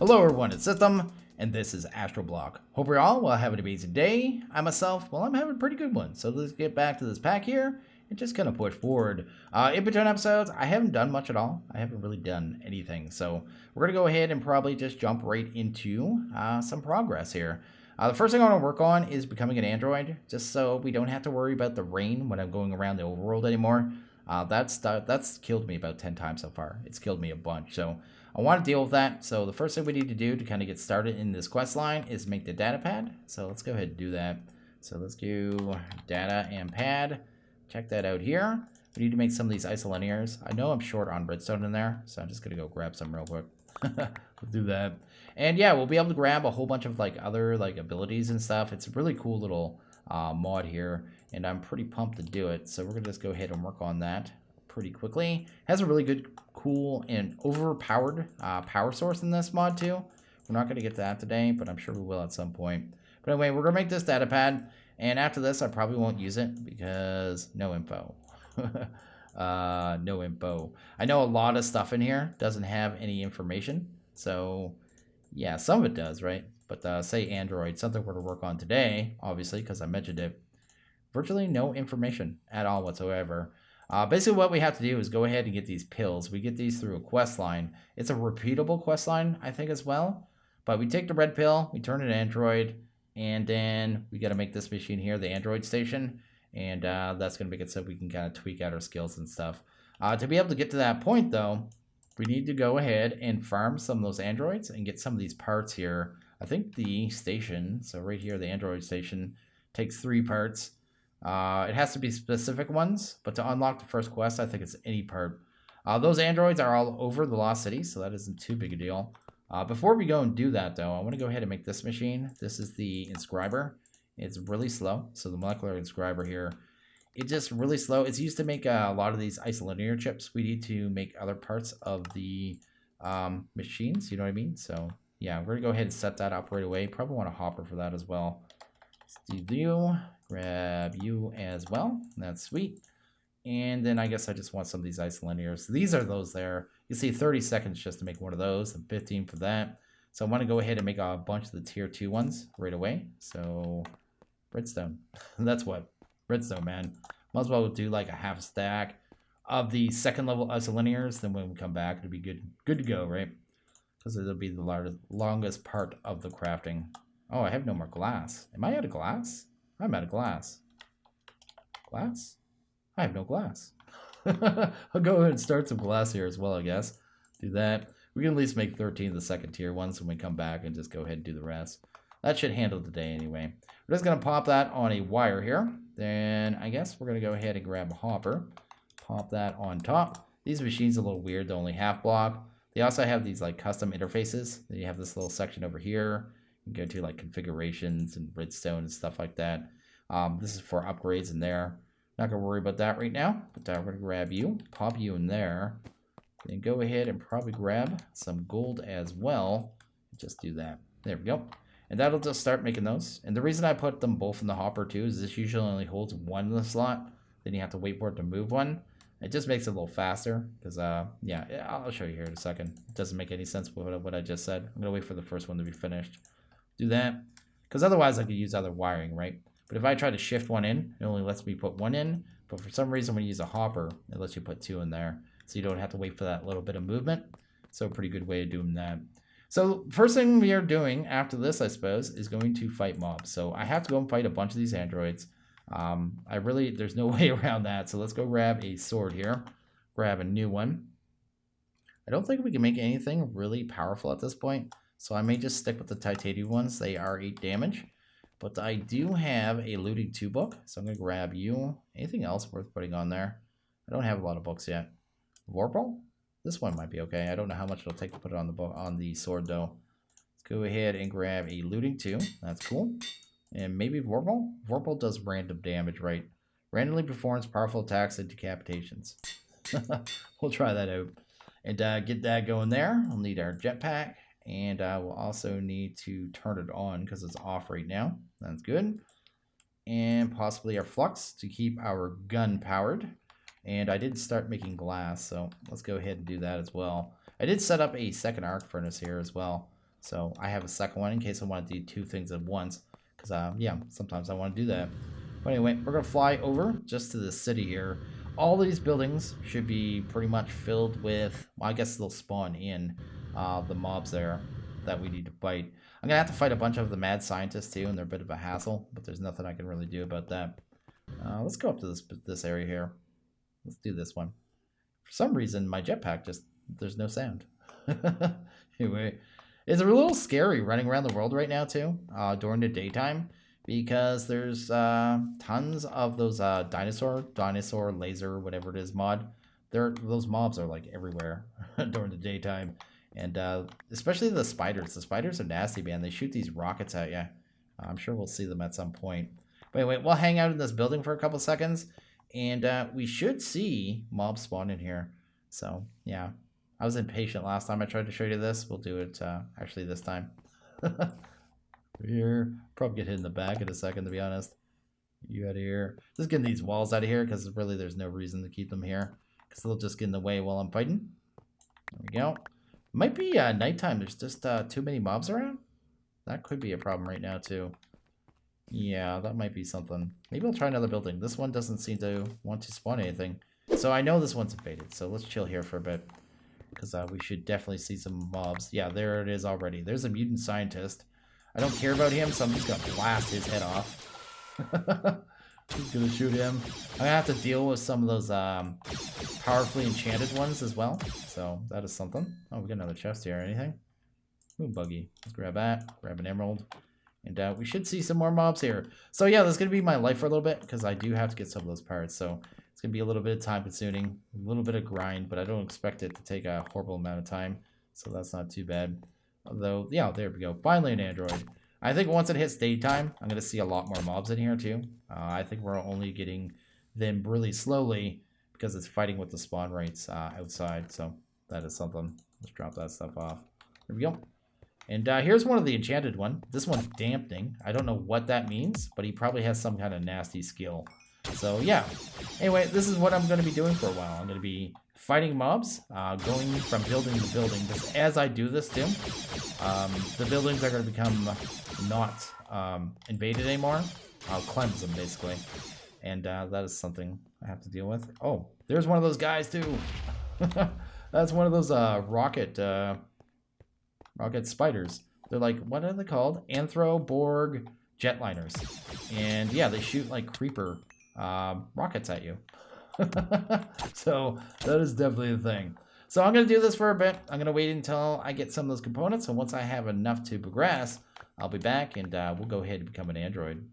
Hello everyone, it's System, and this is AstroBlock. Hope you're all well, having an amazing day. I myself, well, I'm having a pretty good one. So let's get back to this pack here and just kind of push forward. In between episodes, I haven't done much at all. I haven't really done anything. So we're going to go ahead and probably just jump right into some progress here. The first thing I want to work on is becoming an android, just so we don't have to worry about the rain when I'm going around the overworld anymore. That's killed me about 10 times so far. It's killed me a bunch. So I want to deal with that. So the first thing we need to do to kind of get started in this quest line is make the data pad. So let's go ahead and do that. So let's do data and pad. Check that out here. We need to make some of these isolinears. I know I'm short on redstone in there, so I'm just going to go grab some real quick. Let's do that. And yeah, we'll be able to grab a whole bunch of like other like abilities and stuff. It's a really cool little mod here, and I'm pretty pumped to do it. So we're going to just go ahead and work on that pretty quickly. It has a really good, cool, and overpowered power source in this mod too. We're not going to get to that today, but I'm sure we will at some point. But anyway, we're going to make this data pad, and after this, I probably won't use it because no info. No info. I know a lot of stuff in here doesn't have any information, so yeah, some of it does, right? But say Android, something we're to work on today, obviously, because I mentioned it, virtually no information at all whatsoever. Basically what we have to do is go ahead and get these pills. We get these through a quest line. It's a repeatable quest line, I think, as well. But we take the red pill, we turn it Android, and then we got to make this machine here, the Android station. And that's going to make it so we can kind of tweak out our skills and stuff. To be able to get to that point, though, we need to go ahead and farm some of those androids and get some of these parts here. I think the station, so right here, the Android station, takes 3 parts. It has to be specific ones, but to unlock the first quest, I think it's any part. Those androids are all over the Lost City, so that isn't too big a deal. Before we go and do that, though, I want to go ahead and make this machine. This is the inscriber. It's really slow, so the molecular inscriber here, it's just really slow. It's used to make a lot of these isolinear chips. We need to make other parts of the machines, you know what I mean? So yeah, we're going to go ahead and set that up right away. Probably want a hopper for that as well. Let's do you. Grab you as well. That's sweet. And then I guess I just want some of these isolinears. These are those there. You see 30 seconds just to make one of those and 15 for that. So I want to go ahead and make a bunch of the tier 2 ones right away. So redstone. That's what. Redstone, man. Might as well do like a half stack of the second level isolinears. Then when we come back, it'll be good to go, right? Because it'll be the longest part of the crafting. Oh, I have no more glass. Am I out of glass? I'm out of glass. Glass? I have no glass. I'll go ahead and start some glass here as well, I guess. Do that. We can at least make 13 of the second tier ones when we come back and just go ahead and do the rest. That should handle the day anyway. We're just going to pop that on a wire here. Then I guess we're going to go ahead and grab a hopper. Pop that on top. These machines are a little weird. They're only half block. They also have these like custom interfaces. Then you have this little section over here. You can go to like configurations and redstone and stuff like that. This is for upgrades in there. Not going to worry about that right now. But we're going to grab you. Pop you in there. Then go ahead and probably grab some gold as well. Just do that. There we go. And that'll just start making those. And the reason I put them both in the hopper too is this usually only holds one in the slot. Then you have to wait for it to move one. It just makes it a little faster. Because, yeah, I'll show you here in a second. It doesn't make any sense with what I just said. I'm going to wait for the first one to be finished. Do that. Because otherwise I could use other wiring, right? But if I try to shift one in, it only lets me put one in. But for some reason when you use a hopper, it lets you put 2 in there. So you don't have to wait for that little bit of movement. So a pretty good way of doing that. So first thing we are doing after this, I suppose, is going to fight mobs. So I have to go and fight a bunch of these androids. There's no way around that. So let's go grab a sword here. Grab a new one. I don't think we can make anything really powerful at this point. So I may just stick with the titanium ones. They are 8 damage. But I do have a looting 2 book. So I'm going to grab you. Anything else worth putting on there? I don't have a lot of books yet. Vorpal? This one might be okay. I don't know how much it'll take to put it on the sword though. Let's go ahead and grab a looting 2. That's cool. And maybe Vorpal? Vorpal does random damage, right? Randomly performs powerful attacks and decapitations. We'll try that out. And get that going there. We'll need our jetpack. And we'll also need to turn it on because it's off right now. That's good. And possibly our flux to keep our gun powered. And I did start making glass, so let's go ahead and do that as well. I did set up a second arc furnace here as well. So I have a second one in case I want to do 2 things at once. Because, yeah, sometimes I want to do that. But anyway, we're going to fly over just to the city here. All these buildings should be pretty much filled with, well, I guess they'll spawn in the mobs there that we need to fight. I'm going to have to fight a bunch of the mad scientists too, and they're a bit of a hassle, but there's nothing I can really do about that. Let's go up to this area here. Let's do this one. For some reason, my jetpack just, there's no sound. Anyway, it's a little scary running around the world right now too, during the daytime, because there's tons of those dinosaur laser, whatever it is mod. Those mobs are like everywhere during the daytime. And especially the spiders. The spiders are nasty, man. They shoot these rockets at you. I'm sure we'll see them at some point. But anyway, we'll hang out in this building for a couple seconds. And we should see mobs spawn in here. So, yeah. I was impatient last time I tried to show you this. We'll do it actually this time. Here. Probably get hit in the back in a second, to be honest. You out of here. Just getting these walls out of here, because really there's no reason to keep them here. Because they'll just get in the way while I'm fighting. There we go. Might be nighttime. There's just too many mobs around. That could be a problem right now, too. Yeah, that might be something. Maybe I'll try another building. This one doesn't seem to want to spawn anything. So I know this one's invaded. So let's chill here for a bit. Because we should definitely see some mobs. Yeah, there it is already. There's a mutant scientist. I don't care about him, so I'm just going to blast his head off. Just going to shoot him. I'm going to have to deal with some of those powerfully enchanted ones as well. So that is something. Oh, we got another chest here. Anything? Ooh, buggy. Let's grab that. Grab an emerald. And we should see some more mobs here. So yeah, that's going to be my life for a little bit, because I do have to get some of those parts. So it's going to be a little bit of time consuming, a little bit of grind, but I don't expect it to take a horrible amount of time. So that's not too bad. Although, yeah, there we go. Finally an android. I think once it hits daytime, I'm going to see a lot more mobs in here too. I think we're only getting them really slowly because it's fighting with the spawn rates outside. So that is something. Let's drop that stuff off. There we go. And here's one of the enchanted one. This one's dampening. I don't know what that means, but he probably has some kind of nasty skill. So yeah. Anyway, this is what I'm going to be doing for a while. I'm going to be fighting mobs, going from building to building. Because as I do this too, the buildings are going to become not invaded anymore. I'll cleanse them basically. And that is something I have to deal with. Oh, there's one of those guys too. That's one of those rocket spiders. They're like, what are they called? Anthroborg jetliners. And yeah, they shoot like creeper rockets at you. So that is definitely a thing. So I'm going to do this for a bit. I'm going to wait until I get some of those components. And once I have enough to progress, I'll be back and we'll go ahead and become an android.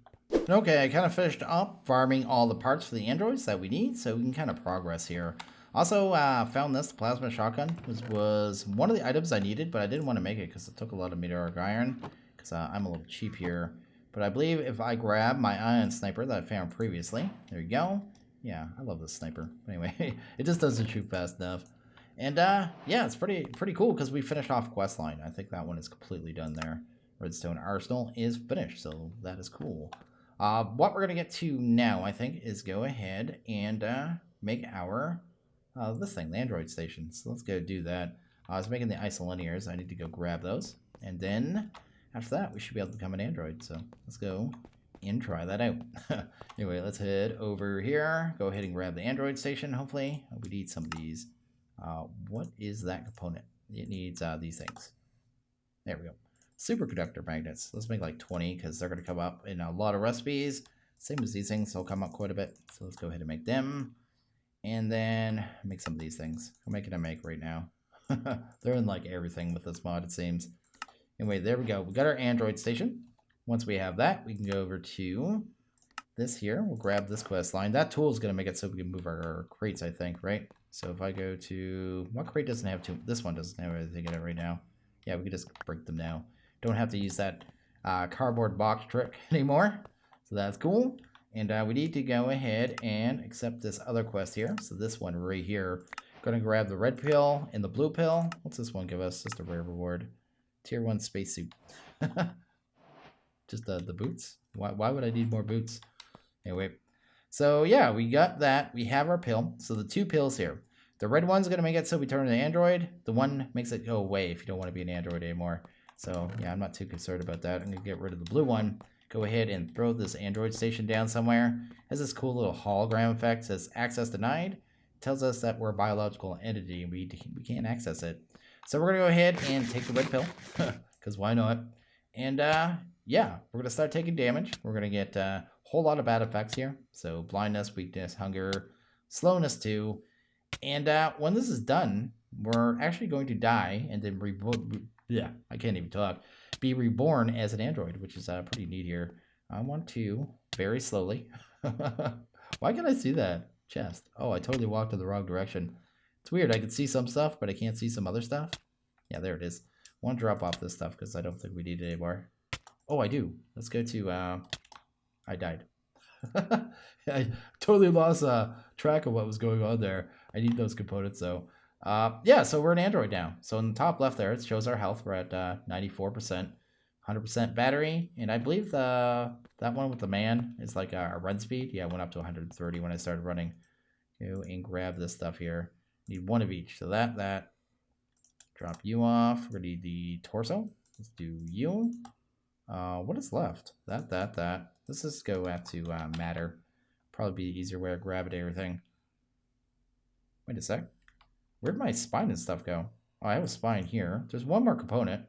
Okay, I kind of finished up farming all the parts for the androids that we need, so we can kind of progress here. Also, found this plasma shotgun, which was one of the items I needed, but I didn't want to make it because it took a lot of meteoric iron, because I'm a little cheap here. But I believe if I grab my ion sniper that I found previously, there you go. Yeah, I love this sniper. Anyway, it just doesn't shoot fast enough. And yeah, it's pretty cool because we finished off questline. I think that one is completely done there. Redstone Arsenal is finished, so that is cool. What we're going to get to now, I think, is go ahead and make our, this thing, the Android station. So let's go do that. I was making the isolinears. I need to go grab those. And then, after that, we should be able to become an Android. So let's go and try that out. Anyway, let's head over here. Go ahead and grab the Android station, hopefully. We need some of these. What is that component? It needs these things. There we go. Superconductor magnets. Let's make like 20 because they're going to come up in a lot of recipes. Same as these things, they'll come up quite a bit. So let's go ahead and make them. And then make some of these things. I'm making a make right now. They're in like everything with this mod, it seems. Anyway, there we go. We got our Android station. Once we have that, we can go over to this here. We'll grab this quest line. That tool is going to make it so we can move our crates, I think, right? So if I go to... What crate doesn't have two? This one doesn't have anything in it right now. Yeah, we can just break them now. Don't have to use that cardboard box trick anymore. So that's cool. And we need to go ahead and accept this other quest here. So this one right here. Going to grab the red pill and the blue pill. What's this one give us? Just a rare reward. Tier 1 spacesuit. Just the boots. Why would I need more boots? Anyway. So yeah, we got that. We have our pill. So the two pills here. The red one's going to make it so we turn into an android. The one makes it go away if you don't want to be an android anymore. So yeah, I'm not too concerned about that. I'm gonna get rid of the blue one. Go ahead and throw this Android station down somewhere. It has this cool little hologram effect. It says access denied. It tells us that we're a biological entity and we can't access it. So we're gonna go ahead and take the red pill, because why not? And yeah, we're gonna start taking damage. We're gonna get a whole lot of bad effects here. So blindness, weakness, hunger, slowness too. And when this is done, we're actually going to die and then I can't even talk. Be reborn as an android, which is pretty neat here. I want to very slowly. Why can I see that chest? Oh, I totally walked in the wrong direction. It's weird. I can see some stuff, but I can't see some other stuff. Yeah, there it is. I want to drop off this stuff because I don't think we need it anymore. Oh, I do. Let's go to... I died. I totally lost track of what was going on there. I need those components, though. Yeah, so we're an android now. So in the top left there, it shows our health. We're at 94%, 100% battery, and I believe that one with the man is like our run speed. Yeah, it went up to 130 when I started running. Go and grab this stuff here. Need one of each. So that. Drop you off. We're gonna need the torso. Let's do you. What is left? That. Let's just go out to matter. Probably be the easier way to grab it, everything. Wait a sec. Where'd my spine and stuff go? Oh, I have a spine here. There's one more component.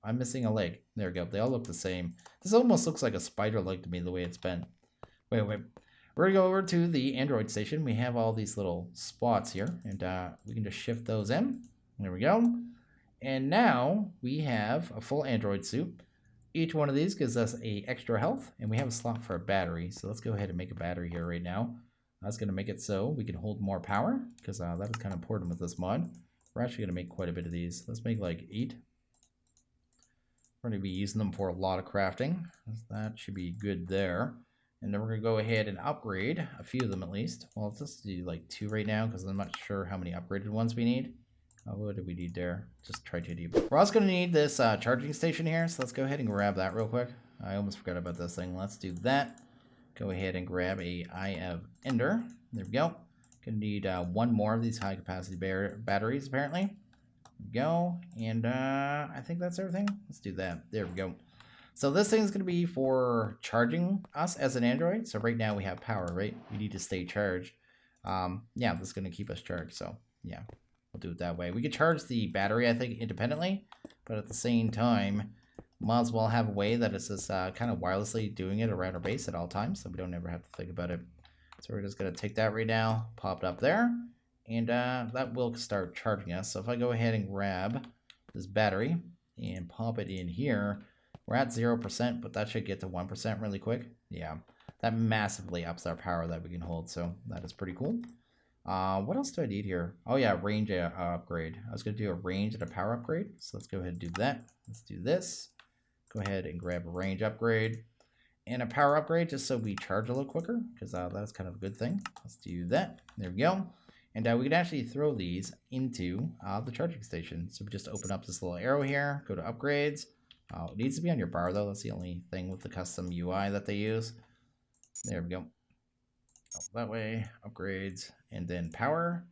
I'm missing a leg. There we go. They all look the same. This almost looks like a spider leg to me, the way it's bent. Wait. We're going to go over to the Android station. We have all these little spots here, and we can just shift those in. There we go. And now we have a full Android suit. Each one of these gives us a extra health, and we have a slot for a battery. So let's go ahead and make a battery here right now. That's going to make it so we can hold more power, because that is kind of important with this mod. We're actually going to make quite a bit of these. Let's make like 8. We're going to be using them for a lot of crafting. That should be good there. And then we're going to go ahead and upgrade a few of them at least. Well, let's just do like 2 right now, because I'm not sure how many upgraded ones we need. What do we need there? Just titanium. We're also going to need this charging station here, so let's go ahead and grab that real quick. I almost forgot about this thing. Let's do that. Go ahead and grab a Eye of Ender. There we go. Gonna need 1 more of these high capacity batteries apparently. There we go. And I think that's everything. Let's do that. There we go. So this thing is gonna be for charging us as an android. So right now we have power, right? We need to stay charged. Yeah, this is gonna keep us charged. So yeah, we'll do it that way. We could charge the battery, I think, independently, but at the same time, might as well have a way that it's just kind of wirelessly doing it around our base at all times, so we don't ever have to think about it. So we're just going to take that right now, pop it up there, and that will start charging us. So if I go ahead and grab this battery and pop it in here, we're at 0%, but that should get to 1% really quick. Yeah, that massively ups our power that we can hold, so that is pretty cool. What else do I need here? Oh yeah, range upgrade. I was going to do a range and a power upgrade, so let's go ahead and do that. Let's do this. Go ahead and grab a range upgrade and a power upgrade just so we charge a little quicker, because that's kind of a good thing. Let's do that. There we go. And we can actually throw these into the charging station. So we just open up this little arrow here, go to upgrades. It needs to be on your bar though. That's the only thing with the custom UI that they use. There we go. That way, upgrades, and then power,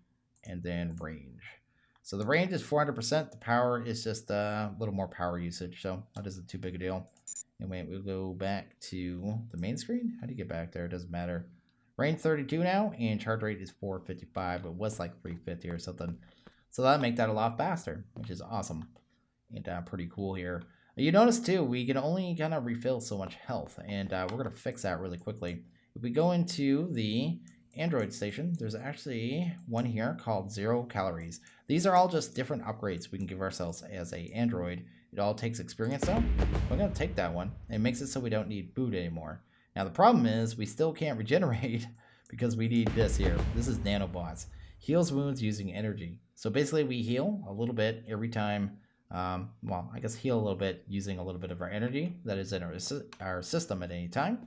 and then range. So the range is 400%. The power is just a little more power usage, so that isn't too big a deal. Anyway, we'll go back to the main screen. How do you get back there? It doesn't matter. Range 32 now, and charge rate is 455. It was like 350 or something. So that'll make that a lot faster, which is awesome. And pretty cool here. You notice too, we can only kind of refill so much health, and we're going to fix that really quickly. If we go into the Android station, there's actually one here called 0 calories. These are all just different upgrades we can give ourselves as a android. It all takes experience though. We're going to take that one. It makes it so we don't need food anymore. Now the problem is we still can't regenerate because we need this here. This is nanobots. Heals wounds using energy. So basically we heal a little bit every time. Well, I guess heal a little bit using a little bit of our energy that is in our system at any time.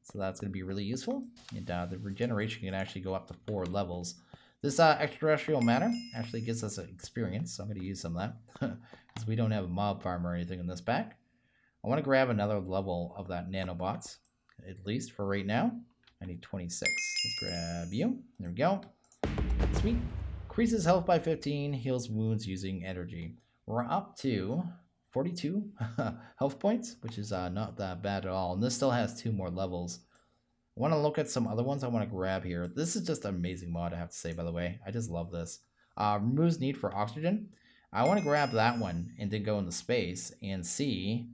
So that's going to be really useful. And the regeneration can actually go up to 4 levels. This extraterrestrial matter actually gives us experience, so I'm going to use some of that. Because we don't have a mob farm or anything in this pack. I want to grab another level of that nanobots, at least for right now. I need 26. Let's grab you. There we go. Sweet. Increases health by 15, heals wounds using energy. We're up to 42 health points, which is not that bad at all. And this still has 2 more levels. I want to look at some other ones I want to grab here. This is just an amazing mod, I have to say, by the way. I just love this. Removes need for oxygen. I want to grab that one and then go into space and see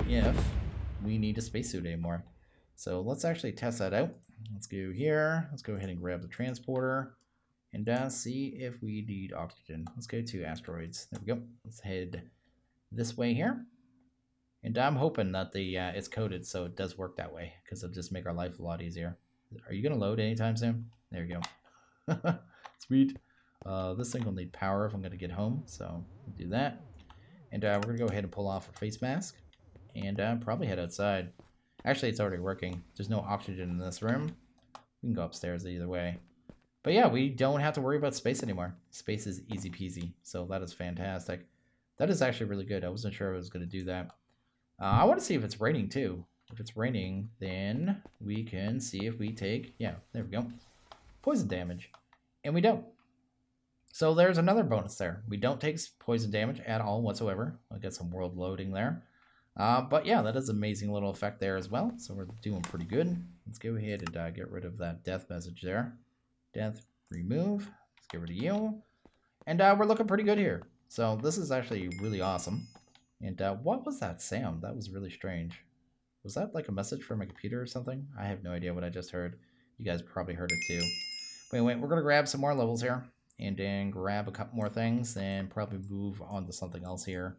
if we need a spacesuit anymore. So let's actually test that out. Let's go here. Let's go ahead and grab the transporter and see if we need oxygen. Let's go to asteroids. There we go. Let's head this way here. And I'm hoping that the it's coded so it does work that way, because it'll just make our life a lot easier. Are you going to load anytime soon? There you go. Sweet. This thing will need power if I'm going to get home, so we'll do that. And we're going to go ahead and pull off our face mask and probably head outside. Actually, it's already working. There's no oxygen in this room. We can go upstairs either way. But yeah, we don't have to worry about space anymore. Space is easy peasy, so that is fantastic. That is actually really good. I wasn't sure I was going to do that. I want to see if it's raining too. If it's raining, then we can see if we take, yeah, there we go, poison damage. And we don't. So there's another bonus there. We don't take poison damage at all whatsoever. I'll get some world loading there. But yeah, that is an amazing little effect there as well. So we're doing pretty good. Let's go ahead and get rid of that death message there. Death, remove. Let's get rid of you. And we're looking pretty good here. So this is actually really awesome. And what was that sound? That was really strange. Was that like a message from my computer or something? I have no idea what I just heard. You guys probably heard it too. But anyway, we're going to grab some more levels here. And then grab a couple more things and probably move on to something else here.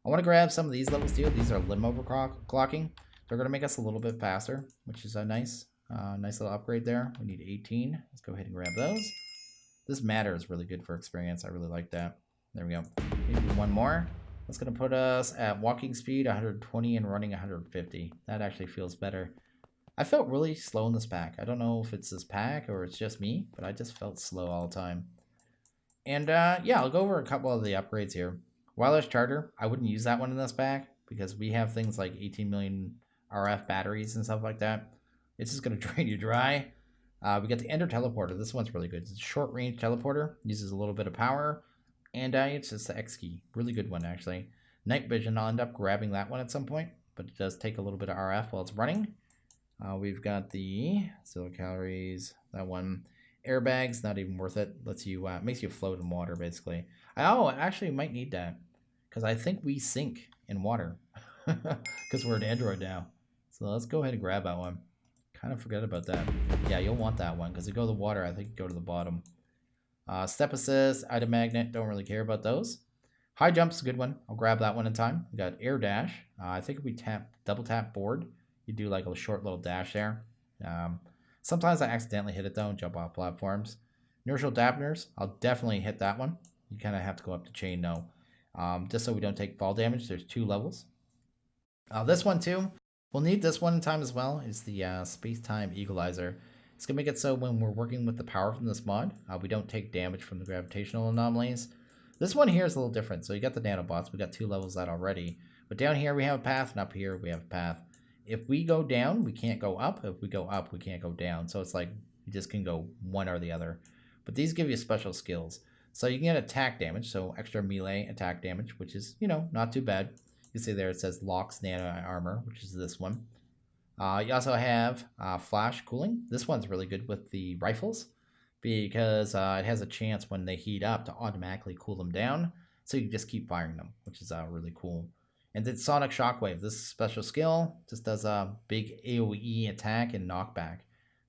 I want to grab some of these levels too. These are limb overclocking. They're going to make us a little bit faster, which is a nice little upgrade there. We need 18. Let's go ahead and grab those. This matter is really good for experience. I really like that. There we go. Maybe one more. That's going to put us at walking speed 120 and running 150. That actually feels better. I felt really slow in this pack. I don't know if it's this pack or it's just me, but I just felt slow all the time. And yeah, I'll go over a couple of the upgrades here. Wireless charger, I wouldn't use that one in this pack because we have things like 18 million RF batteries and stuff like that. It's just going to drain you dry. We got the Ender teleporter. This one's really good. It's a short range teleporter. Uses a little bit of power. And it's just the X key. Really good one, actually. Night vision, I'll end up grabbing that one at some point. But it does take a little bit of RF while it's running. We've got the 0 calories. That one. Airbags, not even worth it. Lets you makes you float in water, basically. I actually might need that. Because I think we sink in water. Because we're an Android now. So let's go ahead and grab that one. Kind of forget about that. Yeah, you'll want that one. Because you go to the water, I think you go to the bottom. Step assist, item magnet, don't really care about those. High jump's a good one. I'll grab that one in time. We got air dash. I think if we double tap board, you do like a short little dash there. Sometimes I accidentally hit it though and jump off platforms. Inertial dampeners, I'll definitely hit that one. You kind of have to go up the chain though. Just so we don't take fall damage. There's 2 levels. This one too, we'll need this one in time as well. Is the space-time equalizer. It's going to make it so when we're working with the power from this mod, we don't take damage from the gravitational anomalies. This one here is a little different. So you got the nanobots. We got 2 levels of that already. But down here we have a path, and up here we have a path. If we go down, we can't go up. If we go up, we can't go down. So it's like you just can go one or the other. But these give you special skills. So you can get attack damage, so extra melee attack damage, which is, you know, not too bad. You see there it says Locks Nano Armor, which is this one. You also have flash cooling. This one's really good with the rifles because it has a chance when they heat up to automatically cool them down. So you can just keep firing them, which is really cool. And then Sonic Shockwave. This special skill just does a big AoE attack and knockback.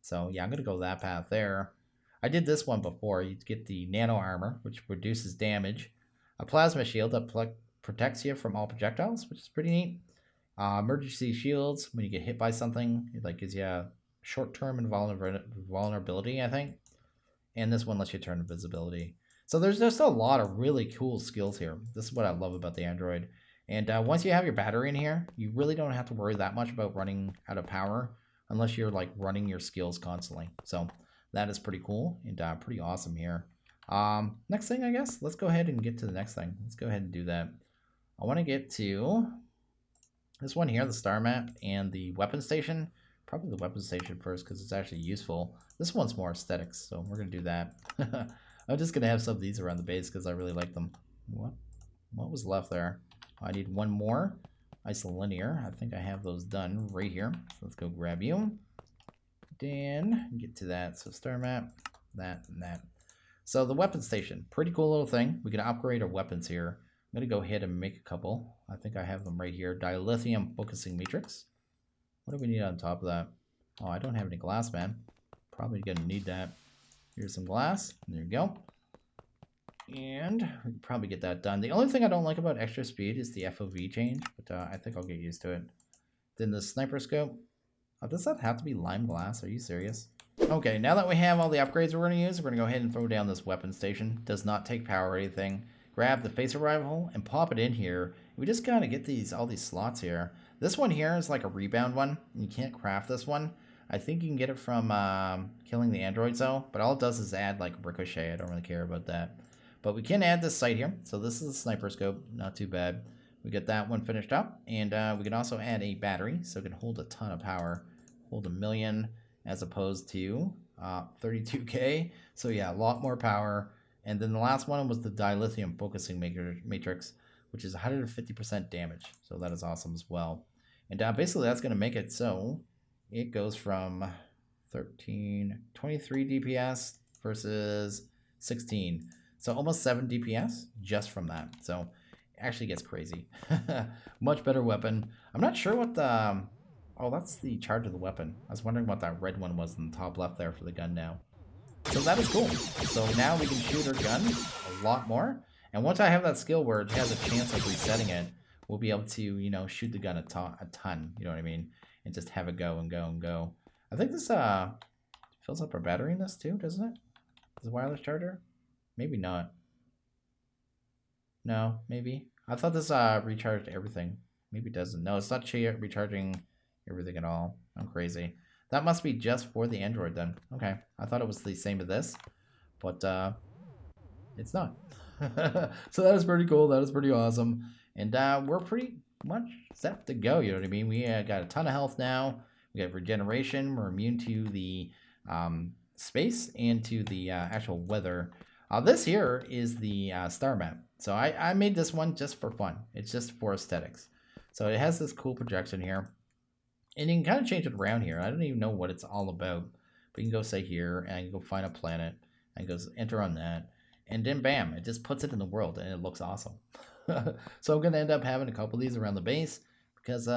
So yeah, I'm going to go that path there. I did this one before. You get the Nano Armor, which reduces damage. A Plasma Shield that protects you from all projectiles, which is pretty neat. Emergency shields, when you get hit by something, it like gives you a short-term invulnerability, I think. And this one lets you turn invisibility. So there's just a lot of really cool skills here. This is what I love about the Android. And once you have your battery in here, you really don't have to worry that much about running out of power unless you're like running your skills constantly. So that is pretty cool and pretty awesome here. Next thing, I guess, let's go ahead and get to the next thing. Let's go ahead and do that. I want to get to this one here, the star map and the weapon station. Probably the weapon station first because it's actually useful. This one's more aesthetics, so we're going to do that. I'm just going to have some of these around the base because I really like them. What was left there? I need one more isolinear. I think I have those done right here. So let's go grab you. Then get to that. So star map, that, and that. So the weapon station, pretty cool little thing. We can upgrade our weapons here. I'm going to go ahead and make a couple. I think I have them right here. Dilithium focusing matrix. What do we need on top of that? Oh, I don't have any glass, man. Probably going to need that. Here's some glass. There you go. And we can probably get that done. The only thing I don't like about extra speed is the FOV change, but I think I'll get used to it. Then the sniper scope. Oh, does that have to be lime glass? Are you serious? Okay, now that we have all the upgrades we're going to use, we're going to go ahead and throw down this weapon station. Does not take power or anything. Grab the phaser rifle and pop it in here. We just got to get all these slots here. This one here is like a rebound one. You can't craft this one. I think you can get it from killing the androids though, but all it does is add like ricochet. I don't really care about that. But we can add this sight here. So this is a sniper scope, not too bad. We get that one finished up, and we can also add a battery, so it can hold a ton of power. Hold 1 million as opposed to 32K. So yeah, a lot more power. And then the last one was the dilithium focusing matrix, which is 150% damage. So that is awesome as well. And basically that's going to make it so it goes from 23 DPS versus 16. So almost 7 DPS just from that. So it actually gets crazy. Much better weapon. I'm not sure what the... Oh, that's the charge of the weapon. I was wondering what that red one was in the top left there for the gun now. So that is cool. So now we can shoot our gun a lot more. And once I have that skill where it has a chance of resetting it, we'll be able to, you know, shoot the gun a ton. You know what I mean? And just have it go and go and go. I think this fills up our battery in this too, doesn't it? Is it a wireless charger? Maybe not. No, maybe. I thought this recharged everything. Maybe it doesn't. No, it's not recharging everything at all. I'm crazy. That must be just for the Android then. Okay. I thought it was the same as this, but it's not. So that is pretty cool. That is pretty awesome. And we're pretty much set to go. You know what I mean? We got a ton of health now. We got regeneration. We're immune to the space and to the actual weather. This here is the star map. So I made this one just for fun. It's just for aesthetics. So it has this cool projection here. And you can kind of change it around here. I don't even know what it's all about. But you can go say here and you can go find a planet. And goes enter on that. And then bam, it just puts it in the world and it looks awesome. So I'm going to end up having a couple of these around the base. Because,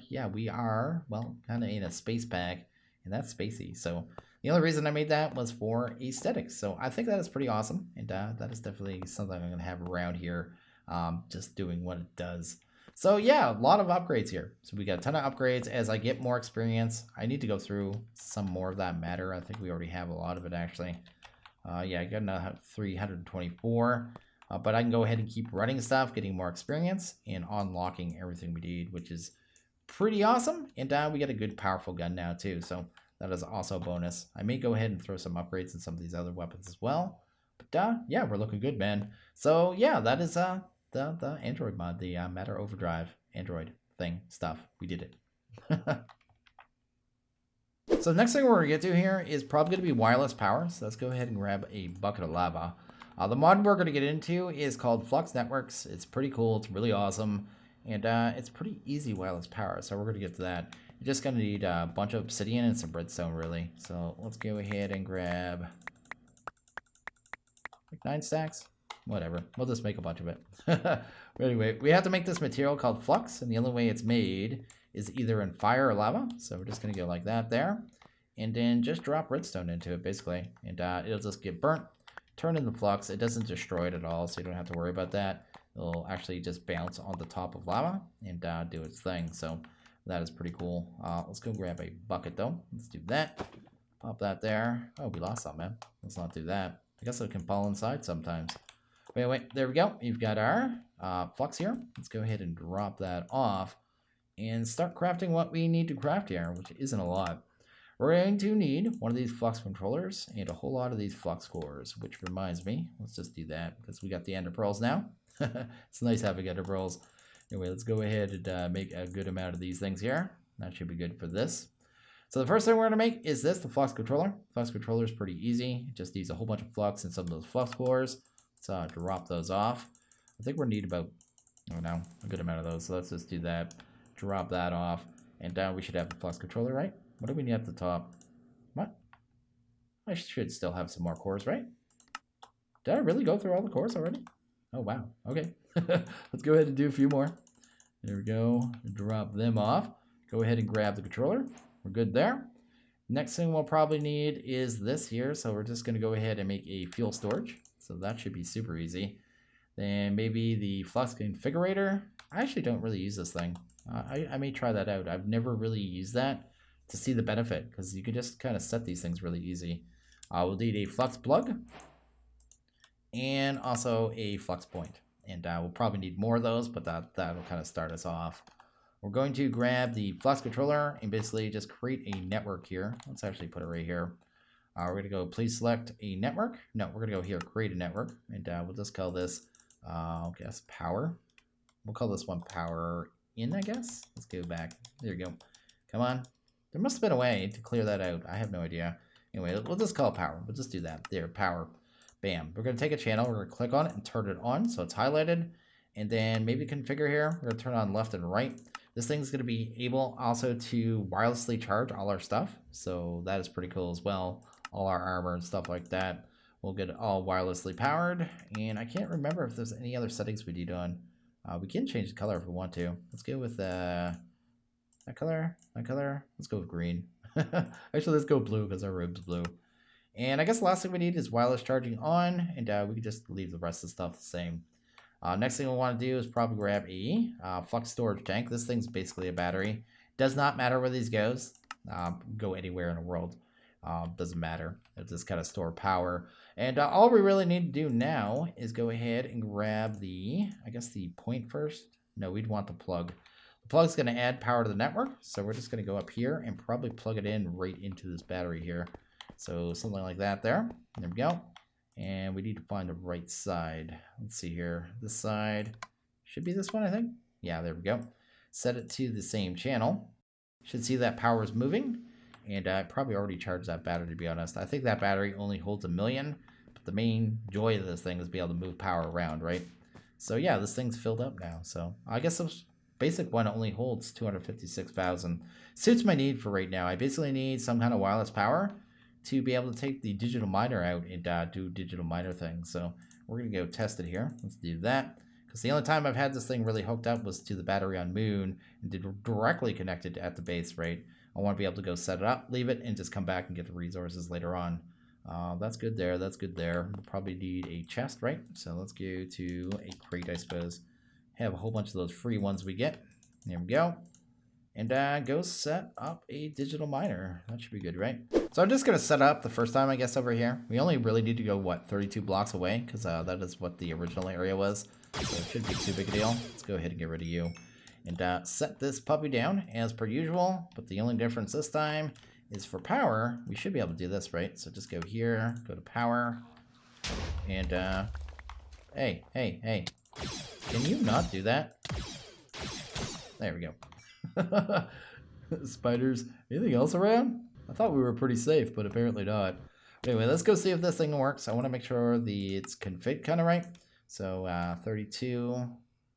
yeah, we are, well, kind of in a space pack. And that's spacey. So the only reason I made that was for aesthetics. So I think that is pretty awesome. And that is definitely something I'm going to have around here. Just doing what it does. So yeah, a lot of upgrades here. So we got a ton of upgrades. As I get more experience, I need to go through some more of that matter. I think we already have a lot of it actually. Yeah, I got another 324. But I can go ahead and keep running stuff, getting more experience, and unlocking everything we need, which is pretty awesome. And we got a good powerful gun now too. So that is also a bonus. I may go ahead and throw some upgrades in some of these other weapons as well. But yeah, we're looking good, man. So yeah, that is the Android mod, the Matter Overdrive Android thing stuff. We did it. So the next thing we're going to get to here is probably going to be wireless power. So let's go ahead and grab a bucket of lava. The mod we're going to get into is called Flux Networks. It's pretty cool. It's really awesome. And it's pretty easy wireless power. So we're going to get to that. You're just going to need a bunch of obsidian and some redstone, really. So let's go ahead and grab like 9 stacks. Whatever. We'll just make a bunch of it. But anyway, we have to make this material called flux. And the only way it's made is either in fire or lava. So we're just going to go like that there. And then just drop redstone into it, basically. And it'll just get burnt. Turn into flux. It doesn't destroy it at all, so you don't have to worry about that. It'll actually just bounce on the top of lava and do its thing. So that is pretty cool. Let's go grab a bucket, though. Let's do that. Pop that there. Oh, we lost some, man. Let's not do that. I guess it can fall inside sometimes. Wait. There we go. You've got our flux here. Let's go ahead and drop that off and start crafting what we need to craft here, which isn't a lot. We're going to need one of these flux controllers and a whole lot of these flux cores, which reminds me, let's just do that because we got the ender pearls now. It's nice having ender pearls. Anyway, let's go ahead and make a good amount of these things here. That should be good for this. So the first thing we're going to make is this, the flux controller. Flux controller is pretty easy. It just needs a whole bunch of flux and some of those flux cores. Let's drop those off. I think we're going to need about Oh no, a good amount of those. So let's just do that. Drop that off. And we should have the flux controller, right? What do we need at the top? What? I should still have some more cores, right? Did I really go through all the cores already? Oh, wow. Okay. Let's go ahead and do a few more. There we go. Drop them off. Go ahead and grab the controller. We're good there. Next thing we'll probably need is this here. So we're just going to go ahead and make a fuel storage. So that should be super easy. Then maybe the flux configurator. I actually don't really use this thing. I may try that out. I've never really used that to see the benefit because you can just kind of set these things really easy. We'll need a flux plug and also a flux point. And we'll probably need more of those, but that'll kind of start us off. We're going to grab the flux controller and basically just create a network here. Let's actually put it right here. We're going to go, please select a network. No, we're going to go here, create a network. And we'll just call this, I guess, power. We'll call this one power in, I guess. Let's go back. There you go. Come on. There must have been a way to clear that out. I have no idea. Anyway, we'll just call it power. We'll just do that. There, power. Bam. We're going to take a channel. We're going to click on it and turn it on so it's highlighted. And then maybe configure here. We're going to turn on left and right. This thing's going to be able also to wirelessly charge all our stuff. So that is pretty cool as well. All our armor and stuff like that. We'll get it all wirelessly powered. And I can't remember if there's any other settings we need on. We can change the color if we want to. Let's go with that color. Let's go with green. Actually, let's go blue because our robe's blue. And I guess the last thing we need is wireless charging on. And we can just leave the rest of the stuff the same. Next thing we want to do is probably grab a flux storage tank. This thing's basically a battery. Does not matter where these goes. Go anywhere in the world. Doesn't matter. It just kind of store power. And all we really need to do now is go ahead and grab the, I guess the point first. No, we'd want the plug. The plug's going to add power to the network. So we're just going to go up here and probably plug it in right into this battery here. So something like that there. There we go. And we need to find the right side. Let's see here. This side should be this one, I think. Yeah, there we go. Set it to the same channel. Should see that power is moving. And I probably already charged that battery, to be honest. I think that battery only holds 1 million. But the main joy of this thing is be able to move power around, right? So yeah, this thing's filled up now. So I guess this basic one only holds 256,000. Suits my need for right now. I basically need some kind of wireless power to be able to take the digital miner out and do digital miner things. So we're going to go test it here. Let's do that. Because the only time I've had this thing really hooked up was to the battery on Moon and did directly connected at the base, right? I want to be able to go set it up, leave it, and just come back and get the resources later on. That's good there. That's good there. We'll probably need a chest, right? So let's go to a crate, I suppose. Have a whole bunch of those free ones we get. There we go. And go set up a digital miner. That should be good, right? So I'm just going to set up the first time, I guess, over here. We only really need to go, what, 32 blocks away? Because that is what the original area was. So it shouldn't be too big a deal. Let's go ahead and get rid of you. And set this puppy down as per usual. But the only difference this time is for power. We should be able to do this, right? So just go here, go to power. And, hey. Can you not do that? There we go. Spiders. Anything else around? I thought we were pretty safe, but apparently not. Anyway, let's go see if this thing works. I want to make sure it's config kind of right. So 32,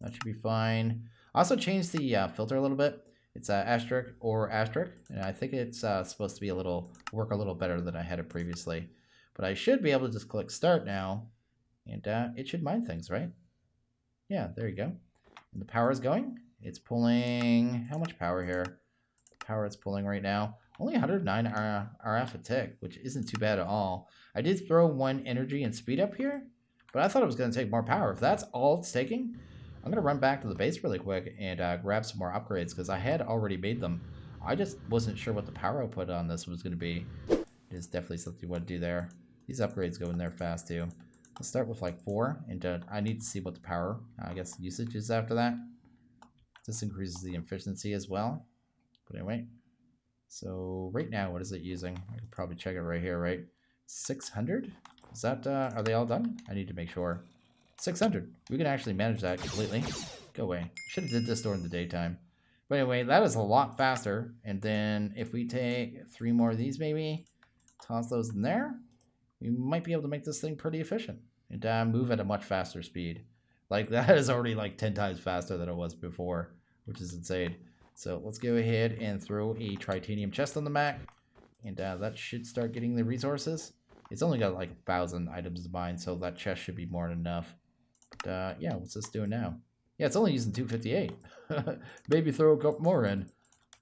that should be fine. I also changed the filter a little bit. It's asterisk or asterisk, and I think it's supposed to be work a little better than I had it previously. But I should be able to just click start now, and it should mine things, right? Yeah, there you go. And the power is going. It's pulling, how much power here? The power it's pulling right now, only 109 RF a tick, which isn't too bad at all. I did throw 1 energy and speed up here, but I thought it was going to take more power. If that's all it's taking, I'm going to run back to the base really quick and grab some more upgrades because I had already made them. I just wasn't sure what the power output on this was going to be. It is definitely something you want to do there. These upgrades go in there fast too. Let's start with like 4, and I need to see what the power, I guess, usage is after that. This increases the efficiency as well. But anyway, so right now, what is it using? I could probably check it right here, right? 600? Is that, are they all done? I need to make sure. 600. We can actually manage that completely. Go away. Should have did this during the daytime. But anyway, that is a lot faster. And then if we take 3 more of these maybe, toss those in there, we might be able to make this thing pretty efficient and move at a much faster speed. Like, that is already like 10 times faster than it was before, which is insane. So let's go ahead and throw a titanium chest on the Mac. And that should start getting the resources. It's only got like 1,000 items to mine, so that chest should be more than enough. But yeah, what's this doing now? Yeah, it's only using 258. Maybe throw a couple more in.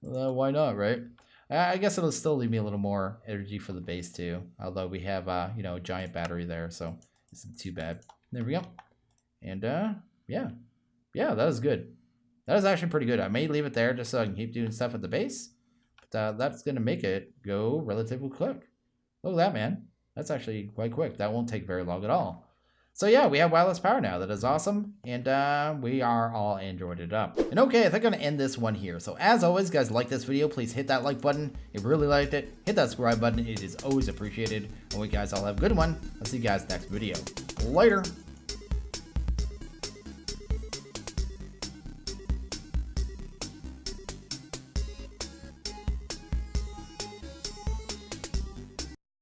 Why not, right? I guess it'll still leave me a little more energy for the base too. Although we have, you know, a giant battery there, so it's not too bad. There we go. And yeah, that was good. That was actually pretty good. I may leave it there just so I can keep doing stuff at the base. But that's gonna make it go relatively quick. Look at that, man. That's actually quite quick. That won't take very long at all. So yeah, we have wireless power now. That is awesome. And we are all Androided up. And okay, I think I'm gonna end this one here. So as always, guys, like this video, please hit that like button if you really liked it. Hit that subscribe button. It is always appreciated. And we guys all have a good one. I'll see you guys next video. Later.